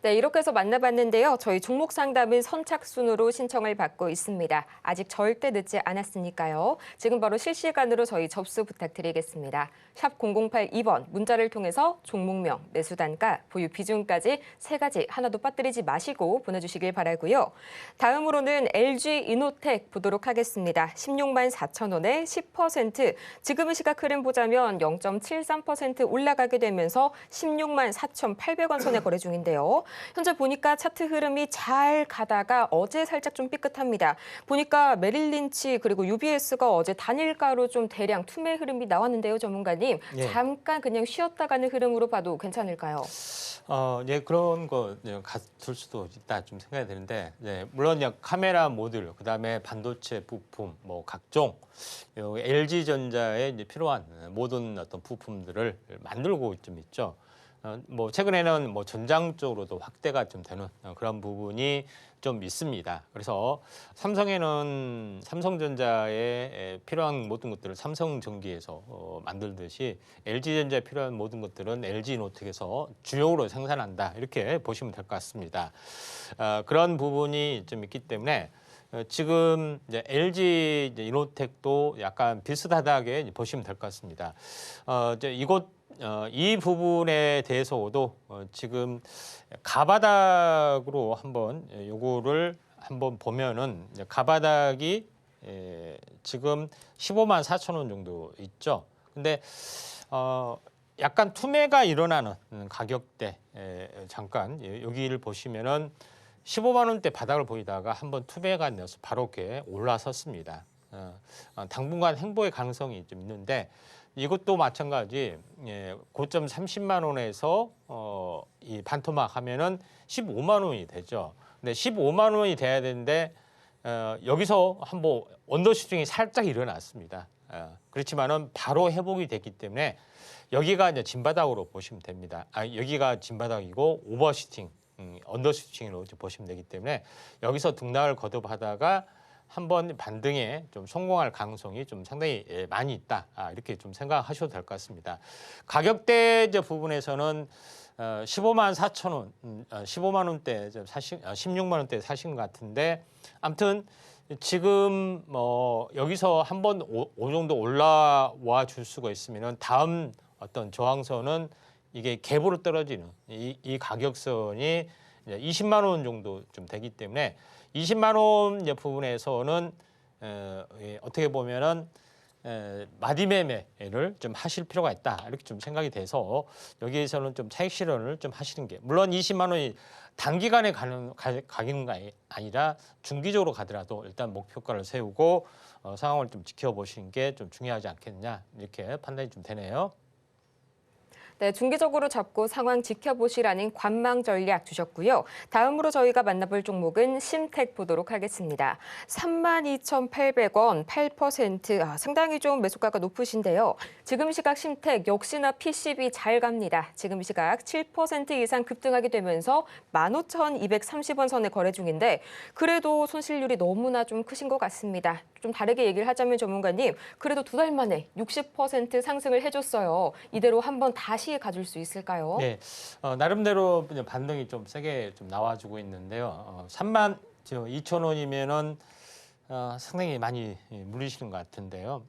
네, 이렇게 해서 만나봤는데요. 저희 종목 상담은 선착순으로 신청을 받고 있습니다. 아직 절대 늦지 않았으니까요. 지금 바로 실시간으로 저희 접수 부탁드리겠습니다. 샵 0082번 문자를 통해서 종목명, 매수 단가, 보유 비중까지 세 가지 하나도 빠뜨리지 마시고 보내주시길 바라고요. 다음으로는 LG 이노텍 보도록 하겠습니다. 16만 4천 원에 10%, 지금의 시각 흐름 보자면 0.73% 올라가게 되면서 16만 4,800원 선에 거래 중인데요. 현재 보니까 차트 흐름이 잘 가다가 어제 살짝 좀 삐끗합니다. 보니까 메릴린치 그리고 UBS가 어제 단일가로 좀 대량 투매 흐름이 나왔는데요, 전문가님. 예. 잠깐 그냥 쉬었다 가는 흐름으로 봐도 괜찮을까요? 예, 그런 거 같을 수도 있다 좀 생각이 드는데, 물론 카메라 모듈, 그다음에 반도체 부품, 뭐 각종 LG전자에 이제 필요한 모든 어떤 부품들을 만들고 좀 있죠. 뭐 최근에는 뭐 전장 쪽으로도 확대가 좀 되는 그런 부분이 좀 있습니다. 그래서 삼성에는 삼성전자에 필요한 모든 것들을 삼성전기에서 만들듯이 LG전자에 필요한 모든 것들은 LG노텍에서 주력으로 생산한다, 이렇게 보시면 될 것 같습니다. 그런 부분이 좀 있기 때문에 지금 이제 LG 이노텍도 약간 비슷하다게 보시면 될 것 같습니다. 이제 이 부분에 대해서도 지금 가바닥으로 한번 요거를 한번 보면은 가바닥이 지금 15만 4천 원 정도 있죠. 근데 약간 투매가 일어나는 가격대, 잠깐 여기를 보시면은 15만 원대 바닥을 보이다가 한번 투매가 내서 바로 이렇게 올라섰습니다. 당분간 행보의 가능성이 좀 있는데, 이것도 마찬가지, 고점 30만 원에서 이 반토막 하면은 15만 원이 되죠. 근데 15만 원이 돼야 되는데 여기서 한번 언더슈팅이 살짝 일어났습니다. 그렇지만은 바로 회복이 됐기 때문에 여기가 이제 진바닥으로 보시면 됩니다. 여기가 진바닥이고 오버슈팅, 언더슈팅으로 보시면 되기 때문에 여기서 등락을 거듭하다가 한번 반등에 좀 성공할 가능성이 좀 상당히 많이 있다, 이렇게 좀 생각하셔도 될 것 같습니다. 가격대 부분에서는 15만 4천 원, 15만 원대 사신, 16만 원대 사신 것 같은데, 아무튼 지금 뭐 여기서 한번 오 정도 올라와 줄 수가 있으면은 다음 어떤 저항선은 이게 갭으로 떨어지는 이 가격선이 20만 원 정도 좀 되기 때문에 20만 원 부분에서는 어떻게 보면은 마디매매를 좀 하실 필요가 있다, 이렇게 좀 생각이 돼서 여기에서는 좀 차익 실현을 좀 하시는 게, 물론 20만 원이 단기간에 가는 가격이 아니라 중기적으로 가더라도 일단 목표가를 세우고 상황을 좀 지켜보시는 게 좀 중요하지 않겠느냐, 이렇게 판단이 좀 되네요. 네, 중기적으로 잡고 상황 지켜보시라는 관망 전략 주셨고요. 다음으로 저희가 만나볼 종목은 심텍 보도록 하겠습니다. 32,800원, 8%, 상당히 좀 매수가가 높으신데요. 지금 시각 심텍 역시나 PCB 잘 갑니다. 지금 시각 7% 이상 급등하게 되면서 15,230원 선에 거래 중인데, 그래도 손실률이 너무나 좀 크신 것 같습니다. 좀 다르게 얘기를 하자면 전문가님, 그래도 두 달 만에 60% 상승을 해줬어요. 이대로 한번 다시 가줄 수 있을까요? 네, 나름대로 반등이 좀 세게 좀 나와주고 있는데요. 3만 2천 원이면은 상당히 많이 물리시는 것 같은데요.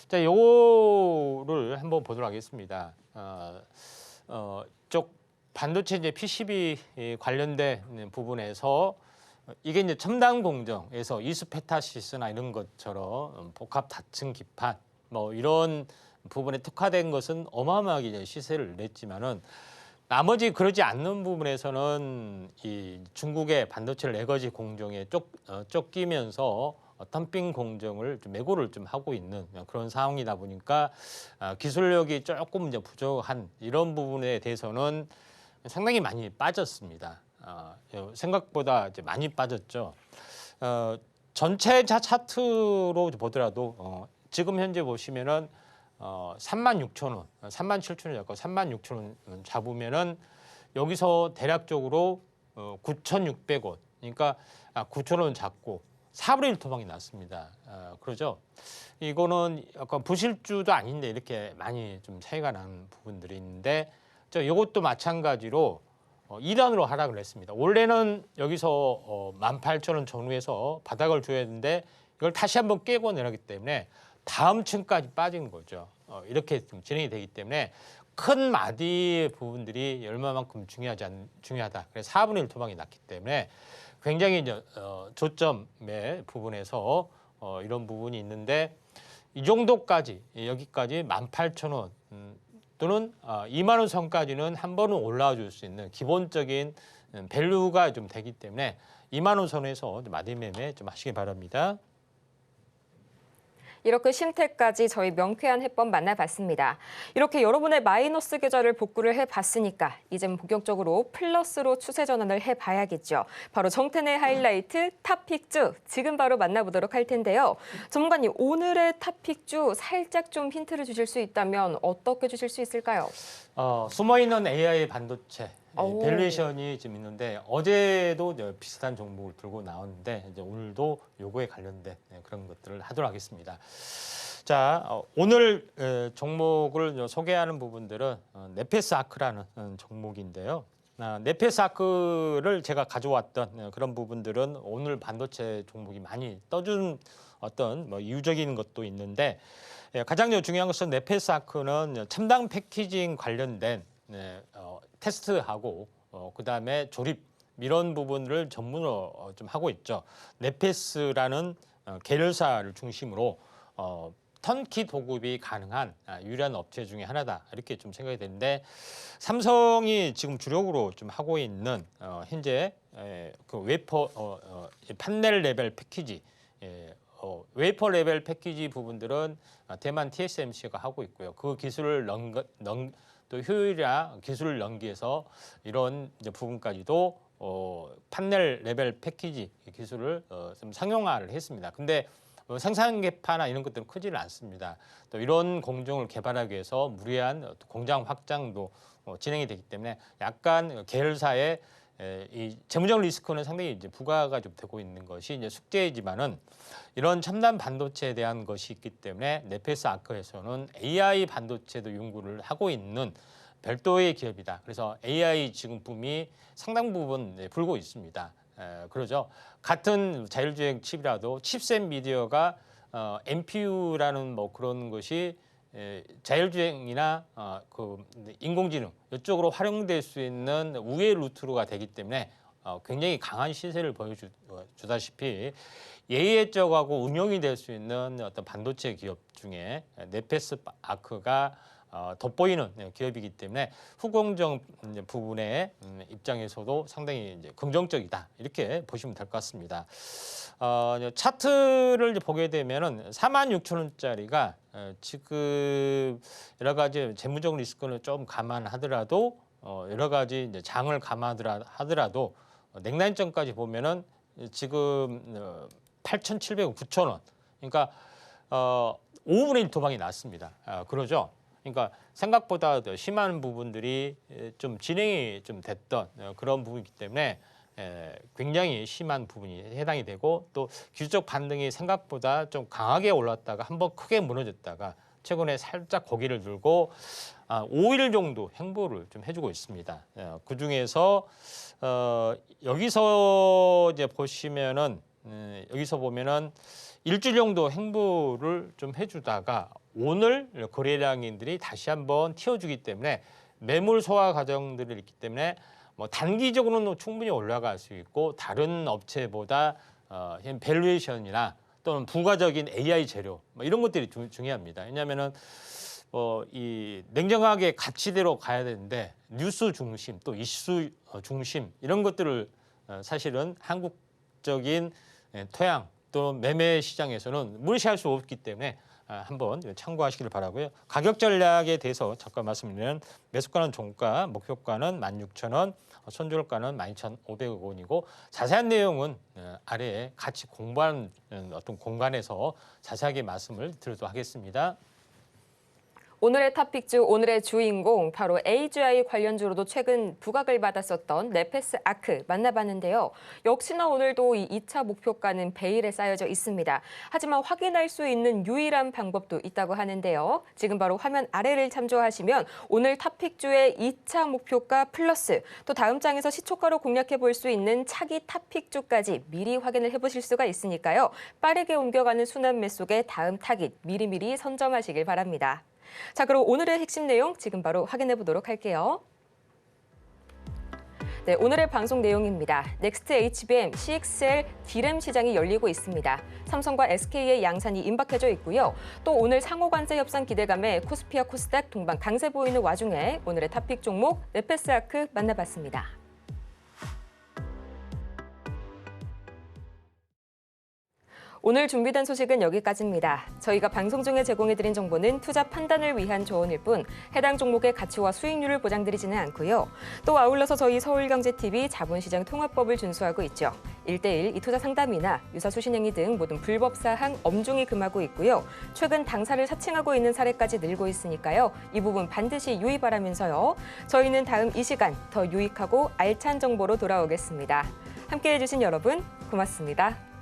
자, 요거를 한번 보도록 하겠습니다. 쪽 반도체 이제 PCB 관련된 부분에서 이게 이제 첨단 공정에서 이스페타시스나 이런 것처럼 복합 다층 기판 뭐 이런 부분에 특화된 것은 어마어마하게 이제 시세를 냈지만은, 나머지 그러지 않는 부분에서는 이 중국의 반도체 레거지 공정에 쫓기면서 덤핑 공정을 좀 매고를 좀 하고 있는 그런 상황이다 보니까 기술력이 조금 이제 부족한 이런 부분에 대해서는 상당히 많이 빠졌습니다. 생각보다 이제 많이 빠졌죠. 전체 차트로 보더라도 지금 현재 보시면은 36,000원, 37,000원 잡고 36,000원 잡으면은 여기서 대략적으로 9,600원, 그러니까 9,000원 잡고 4분의 1 토막이 났습니다. 그러죠. 이거는 약간 부실주도 아닌데 이렇게 많이 좀 차이가 나는 부분들이 있는데, 이것도 마찬가지로 2단으로 하락을 했습니다. 원래는 여기서 18,000원 전후에서 바닥을 줘야 했는데 이걸 다시 한번 깨고 내려가기 때문에 다음 층까지 빠진 거죠. 이렇게 좀 진행이 되기 때문에 큰 마디 부분들이 얼마만큼 중요하다. 그래서 4분의 1 토막이 났기 때문에 굉장히 이제 조점의 부분에서 이런 부분이 있는데 이 정도까지 여기까지 18,000원 또는 2만 원 선까지는 한 번은 올라와 줄 수 있는 기본적인 밸류가 좀 되기 때문에 2만 원 선에서 마디 매매 좀 하시기 바랍니다. 이렇게 심태까지 저희 명쾌한 해법 만나봤습니다. 이렇게 여러분의 마이너스 계좌를 복구를 해봤으니까 이제는 본격적으로 플러스로 추세 전환을 해봐야겠죠. 바로 정텐의 하이라이트 탑픽주 지금 바로 만나보도록 할 텐데요. 전문가님, 오늘의 탑픽주 살짝 좀 힌트를 주실 수 있다면 어떻게 주실 수 있을까요? 숨어있는 AI 반도체 오. 밸류에이션이 지금 있는데 어제도 이제 비슷한 종목을 들고 나왔는데 이제 오늘도 요거에 관련된 그런 것들을 하도록 하겠습니다. 자, 오늘 종목을 소개하는 부분들은 네페스 아크라는 종목인데요. 네페스 아크를 제가 가져왔던 그런 부분들은 오늘 반도체 종목이 많이 떠준 어떤 이유적인 것도 있는데 가장 중요한 것은 네페스 아크는 첨단 패키징 관련된 테스트하고 그다음에 조립 이런 부분을 전문으로 좀 하고 있죠. 네페스라는 계열사를 중심으로 턴키 도급이 가능한 유일한 업체 중에 하나다 이렇게 좀 생각이 되는데 삼성이 지금 주력으로 좀 하고 있는 현재 그 웨퍼 판넬 레벨 패키지 웨이퍼 레벨 패키지 부분들은 대만 TSMC가 하고 있고요. 그 기술을 또 효율이나 기술을 연기해서 이런 이제 부분까지도 판넬 레벨 패키지 기술을 좀 상용화를 했습니다. 근데 생산 개파나 이런 것들은 크지는 않습니다. 또 이런 공정을 개발하기 위해서 무리한 공장 확장도 진행이 되기 때문에 약간 계열사의 이 재무적 리스크는 상당히 이제 부과가 좀 되고 있는 것이 이제 숙제이지만은 이런 첨단 반도체에 대한 것이 있기 때문에 네페스 아크에서는 AI 반도체도 연구를 하고 있는 별도의 기업이다. 그래서 AI 지금 붐이 상당 부분 불고 있습니다. 그러죠. 같은 자율주행 칩이라도 칩셋 미디어가 NPU라는 뭐 그런 것이 자율주행이나 그 인공지능 이쪽으로 활용될 수 있는 우회 루트가 되기 때문에 굉장히 강한 시세를 보여주다시피 예외적하고 응용이 될 수 있는 어떤 반도체 기업 중에 네페스 아크가 돋보이는 기업이기 때문에 후공정 부분의 입장에서도 상당히 이제 긍정적이다 이렇게 보시면 될 것 같습니다. 차트를 보게 되면은 46,000원짜리가 지금 여러 가지 재무적 리스크를 좀 감안하더라도 여러 가지 이제 장을 감안하더라도 냉난점까지 보면은 지금 8,700원, 9,000원. 그러니까 5분의 1 도박이 났습니다. 그러죠. 그러니까 생각보다 더 심한 부분들이 좀 진행이 좀 됐던 그런 부분이기 때문에 굉장히 심한 부분이 해당이 되고 또 기술적 반등이 생각보다 좀 강하게 올랐다가 한번 크게 무너졌다가 최근에 살짝 고개를 들고 5일 정도 행보를 좀 해주고 있습니다. 그 중에서 여기서 이제 보시면은 여기서 보면은 일주일 정도 행보를 좀 해주다가 오늘 거래량인들이 다시 한번 튀어주기 때문에 매물 소화 과정들이 있기 때문에 뭐 단기적으로는 충분히 올라갈 수 있고 다른 업체보다 밸류에이션이나 또는 부가적인 AI 재료 뭐 이런 것들이 중요합니다. 왜냐하면은 이 냉정하게 가치대로 가야 되는데 뉴스 중심 또 이슈 중심 이런 것들을 사실은 한국적인 토양 또 매매 시장에서는 무시할 수 없기 때문에 한번 참고하시길 바라고요. 가격 전략에 대해서 잠깐 말씀드리면 매수가는 종가, 목표가는 16,000원, 손절가는 12,500원이고 자세한 내용은 아래에 같이 공부하는 어떤 공간에서 자세하게 말씀을 드리도록 하겠습니다. 오늘의 탑픽주, 오늘의 주인공 바로 AGI 관련주로도 최근 부각을 받았었던 네페스 아크 만나봤는데요. 역시나 오늘도 이 2차 목표가는 베일에 쌓여져 있습니다. 하지만 확인할 수 있는 유일한 방법도 있다고 하는데요. 지금 바로 화면 아래를 참조하시면 오늘 탑픽주의 2차 목표가 플러스 또 다음 장에서 시초가로 공략해 볼 수 있는 차기 탑픽주까지 미리 확인을 해보실 수가 있으니까요. 빠르게 옮겨가는 순환 매수의 다음 타깃 미리미리 선점하시길 바랍니다. 자, 그럼 오늘의 핵심 내용 지금 바로 확인해 보도록 할게요. 네, 오늘의 방송 내용입니다. 넥스트 HBM, CXL, D램 시장이 열리고 있습니다. 삼성과 SK의 양산이 임박해져 있고요. 또 오늘 상호 관세 협상 기대감에 코스피와 코스닥 동반 강세 보이는 와중에 오늘의 탑픽 종목 네페스 아크 만나봤습니다. 오늘 준비된 소식은 여기까지입니다. 저희가 방송 중에 제공해드린 정보는 투자 판단을 위한 조언일 뿐 해당 종목의 가치와 수익률을 보장드리지는 않고요. 또 아울러서 저희 서울경제TV 자본시장 통합법을 준수하고 있죠. 1:1 이투자 상담이나 유사수신행위 등 모든 불법 사항 엄중히 금하고 있고요. 최근 당사를 사칭하고 있는 사례까지 늘고 있으니까요. 이 부분 반드시 유의 바라면서요. 저희는 다음 이 시간 더 유익하고 알찬 정보로 돌아오겠습니다. 함께해 주신 여러분 고맙습니다.